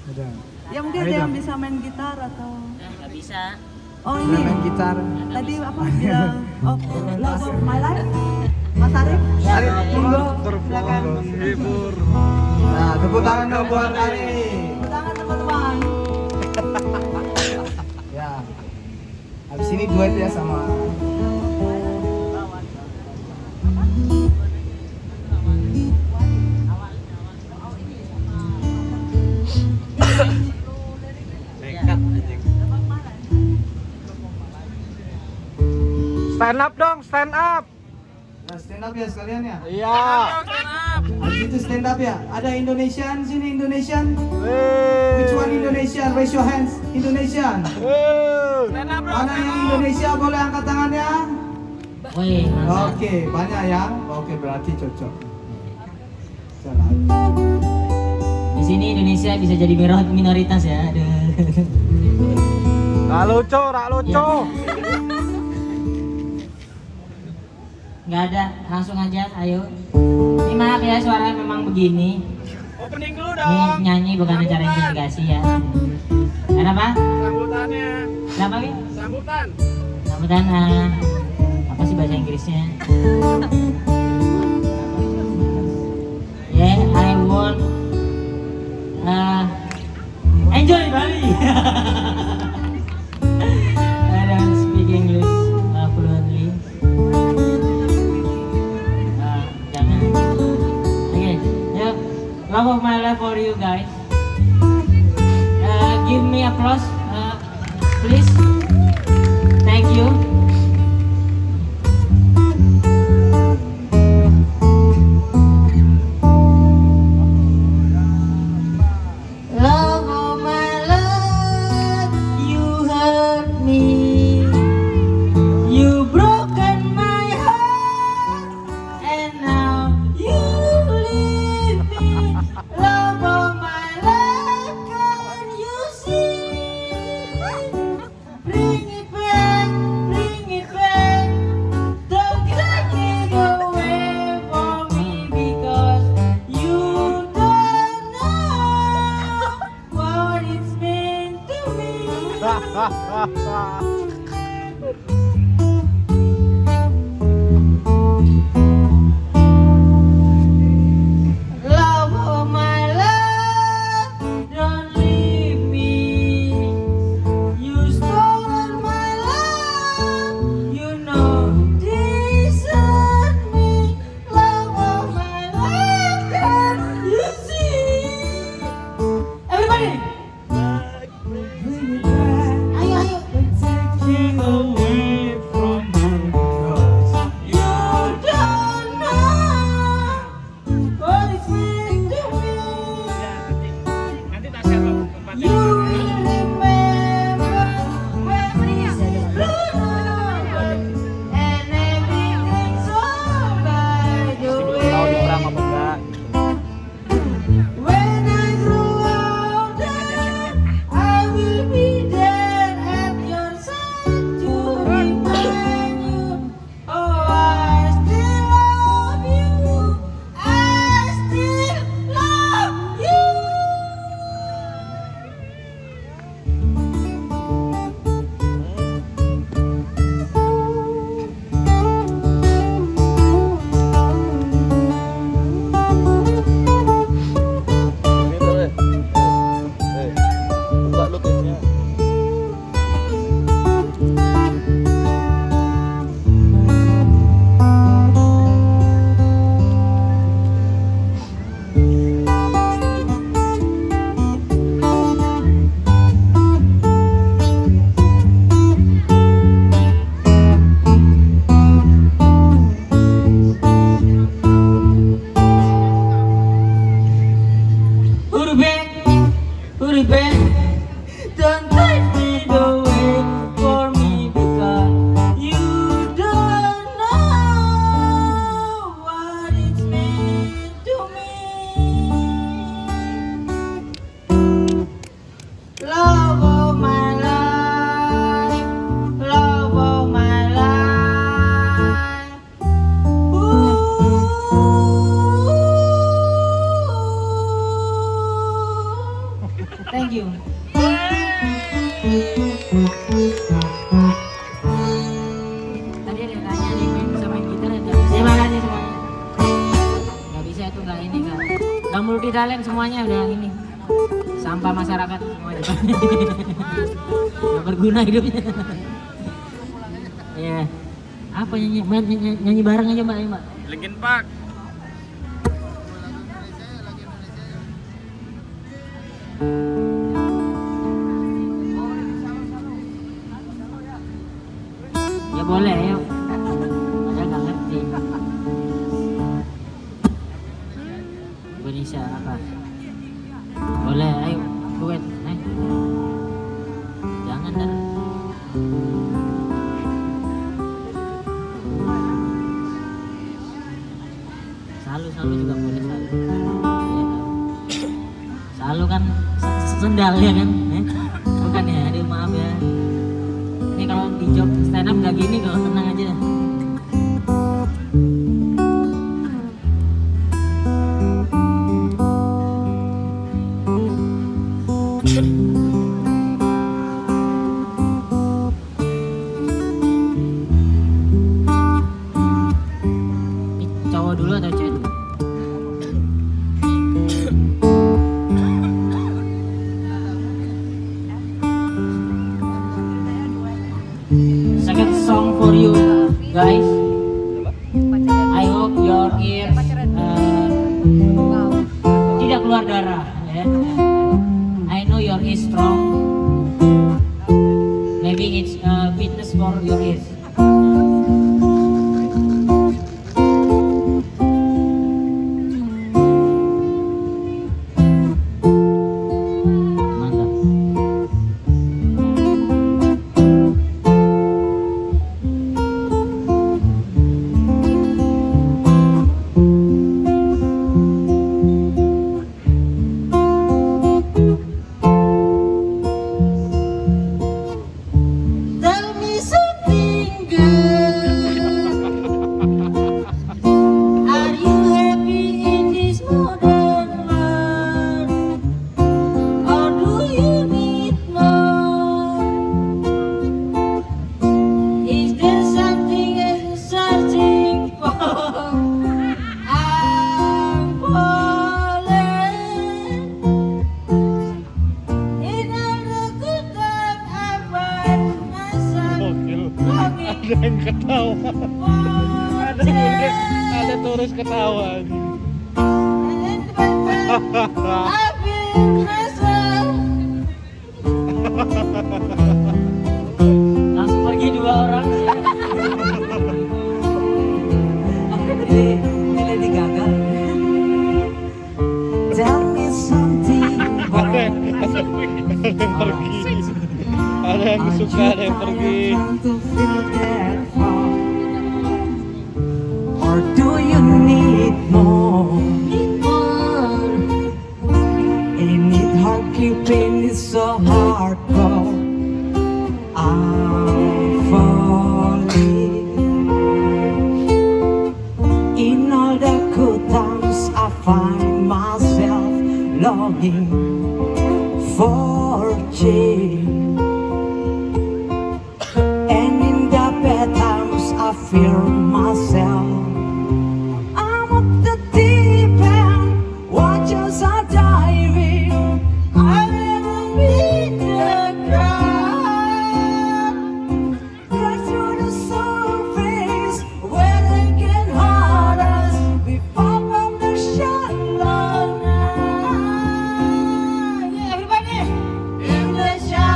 Udah. Ya mungkin ada yang bisa main gitar atau Nggak bisa. oh ini Main gitar. tadi apa bilang oh Love of My Life Mas Arif Arif, monggo perform. silakan. Nah, tepuk tangan dong buat Arif. Tepuk tangan teman-teman. Ya. Habis ini duet ya sama Stand up dong, stand up. Nah, stand up ya sekalian ya. Iya. Habis itu stand up ya. Ada Indonesian sini Indonesian. Wey. Which one Indonesian? Raise your hands. Indonesian. Wey. Mana yang Indonesia boleh angkat tangannya? Wih, mantap. Oke, banyak ya. Oke, berarti cocok. Jalan. Di sini Indonesia bisa jadi minoritas ya. Aduh. Rak lucu, rak lucu. Nggak ada, langsung aja, ayo. Ini maaf ya, suaranya memang begini. Opening dulu Ini nyanyi bukan acara investigasi ya. Kenapa? Sambutannya. Kenapa, Wi? Sambutan. Sambutan, apa sih bahasa Inggrisnya? Yeah, I want enjoy Bali. I don't speak English fluently. Jangan. Oke, yuk. Love of my life for you guys. Give me applause, please. Thank you. Love of my life, you hurt me. You broken my heart, and now you leave me. Love of my life, can you see? Bring it back, bring it back. Don't take it away from me, because you don't know what it's meant to me. Love of my life, don't leave me. You stole my love, you know desert me. Love of my life, can you see? Everybody, ayo ayo. Taking away from me. You don't know what it's meant to me. You will remember when we said and everything's alright the Tahu di way. perang apa enggak? When I grow older, I will be there at your side to remind you. Oh, I still love you. I still love you. Thank you. Tadi ada yang tanya nih bisa main gitar nggak? Terima kasih semuanya. Nggak bisa itu nggak ini nggak multi talent semuanya udah ini sampah masyarakat semuanya. Nggak berguna hidupnya. Iya. Apa nyanyi bareng aja mbak? Linkin Park. Ya boleh yuk. Saya nggak ngerti. Indonesia apa? Boleh, ayo duet. Jangan dah. Selalu juga boleh selalu. Ya. Selalu kan sendal ya kan? Bukan ya, aduh maaf ya. Ini kalau di job stand up nggak gini kalau tenang aja. Ini cowok dulu atau cewek dulu? Second song for you guys. I hope your ears tidak keluar darah. Ya. I know your ears strong. Maybe it's fitness for your ears. Mantap. Tell me something good. Are you happy in this modern world? Or do you need more? Is there something you're searching for? I'm falling. In all the good time I find myself longing Ada yang ketawa. for Ada terus ketawa. and I feel myself. Langsung pergi dua orang. Ini lagi gagal. Tell me something, Ada yang pergi. Ada yang suka, ada yang pergi. to feel that fall? Or do you need more? Ain't it hard keeping it so hardcore? I'm falling. In all the good times I find myself longing for change. And in the bad times I fear myself. I'm at the deep end, watchers are diving. I never meet the ground. Crash through the surface where they can hurt us. We fall from the shallow now. Yeah, everybody! In the shallow.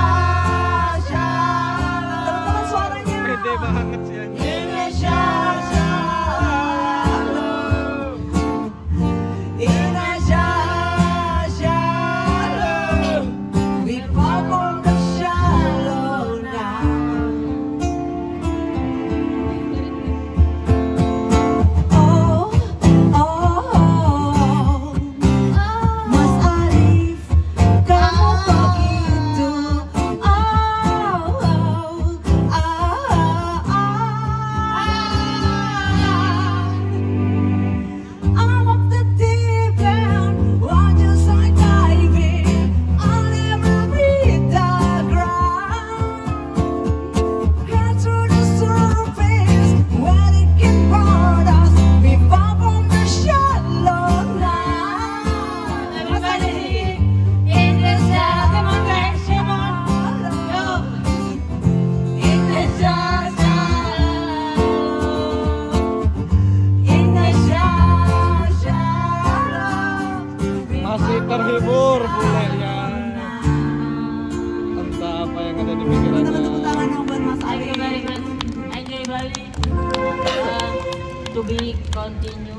To be continue.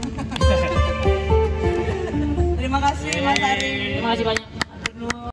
Terima kasih Mas Ari. Terima kasih banyak.